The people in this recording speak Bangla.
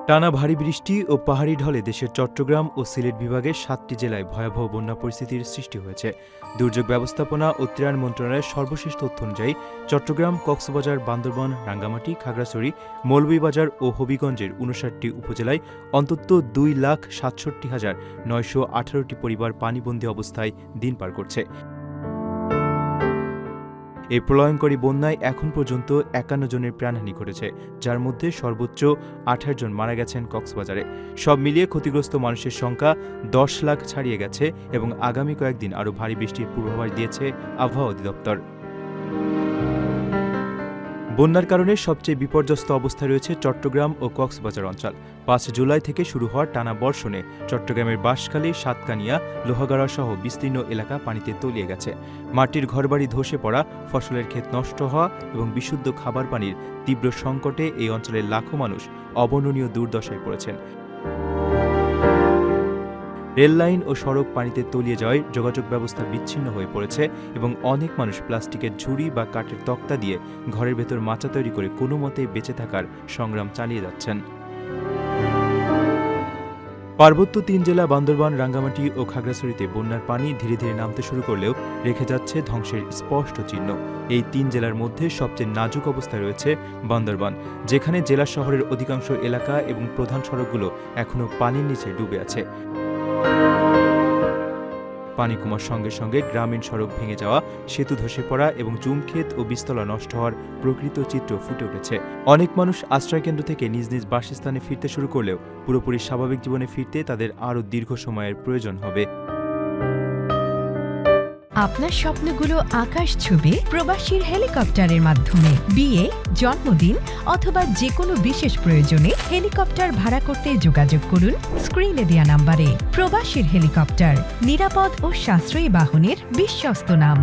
টানা ভারী বৃষ্টি ও পাহাড়ি ঢলে দেশের চট্টগ্রাম ও সিলেট বিভাগের ৭টি জেলায় ভয়াবহ বন্যা পরিস্থিতির সৃষ্টি হয়েছে। দুর্যোগ ব্যবস্থাপনা ও ত্রাণ মন্ত্রণালয়ের সর্বশেষ তথ্য অনুযায়ী চট্টগ্রাম, কক্সবাজার, বান্দরবান, রাঙ্গামাটি, খাগড়াছড়ি, মৌলভীবাজার ও হবিগঞ্জের ৫৯টি উপজেলায় অন্তত ২,৬৭,৯১৮টি পরিবার পানিবন্দী অবস্থায় দিন পার করছে। এই প্রলয়ঙ্করী বন্যায় এখন পর্যন্ত ৫১ জনের প্রাণহানি ঘটেছে, যার মধ্যে সর্বোচ্চ ২৮ জন মারা গেছেন কক্সবাজারে। সব মিলিয়ে ক্ষতিগ্রস্ত মানুষের সংখ্যা ১০ লাখ ছাড়িয়ে গেছে এবং আগামী কয়েকদিন আরও ভারী বৃষ্টির পূর্বাভাস দিয়েছে আবহাওয়া অধিদপ্তর। বন্যার কারণে সবচেয়ে বিপর্যস্ত অবস্থায় রয়েছে চট্টগ্রাম ও কক্সবাজার অঞ্চল। ৫ জুলাই থেকে শুরু হওয়া টানা বর্ষণে চট্টগ্রামের বাঁশখালী, সাতকানিয়া, লোহাগাড়া সহ বিস্তীর্ণ এলাকা পানিতে তলিয়ে গেছে। মাটির ঘরবাড়ি ধসে পড়া, ফসলের ক্ষেত নষ্ট হওয়া এবং বিশুদ্ধ খাবার পানির তীব্র সংকটে এই অঞ্চলের লাখো মানুষ অবর্ণনীয় দুর্দশায় পড়েছেন। রেললাইন ও সড়ক পানিতে তলিয়ে যাওয়ায় যোগাযোগ ব্যবস্থা বিচ্ছিন্ন হয়ে পড়েছে এবং অনেক মানুষ প্লাস্টিকের ঝুড়ি বা কাঠের তক্তা দিয়ে ঘরের ভেতর মাচা তৈরি করে কোনো মতে বেঁচে থাকার সংগ্রাম চালিয়ে যাচ্ছেন। পার্বত্য ৩ জেলা বান্দরবান, রাঙ্গামাটি ও খাগড়াছড়িতে বন্যার পানি ধীরে ধীরে নামতে শুরু করলেও রেখে যাচ্ছে ধ্বংসের স্পষ্ট চিহ্ন। এই ৩ জেলার মধ্যে সবচেয়ে নাজুক অবস্থায় রয়েছে বান্দরবান, যেখানে জেলা শহরের অধিকাংশ এলাকা এবং প্রধান সড়কগুলো এখনও পানির নিচে ডুবে আছে। পানি কমার সঙ্গে সঙ্গে গ্রামীণ সড়ক ভেঙে যাওয়া, সেতু ধসে পড়া এবং জুমক্ষেত ও বীজতলা নষ্ট হওয়ার প্রকৃত চিত্র ফুটে উঠেছে। অনেক মানুষ আশ্রয়কেন্দ্র থেকে নিজ নিজ বাসস্থানে ফিরতে শুরু করলেও পুরোপুরি স্বাভাবিক জীবনে ফিরতে তাদের আরও দীর্ঘ সময়ের প্রয়োজন হবে। আপনার স্বপ্নগুলো আকাশ ছুবে প্রবাসীর হেলিকপ্টারের মাধ্যমে। বিয়ে, জন্মদিন অথবা যে কোনো বিশেষ প্রয়োজনে হেলিকপ্টার ভাড়া করতে যোগাযোগ করুন স্ক্রিনে দেয়া নাম্বারে। প্রবাসীর হেলিকপ্টার, নিরাপদ ও সাশ্রয়ী বাহনের বিশ্বস্ত নাম।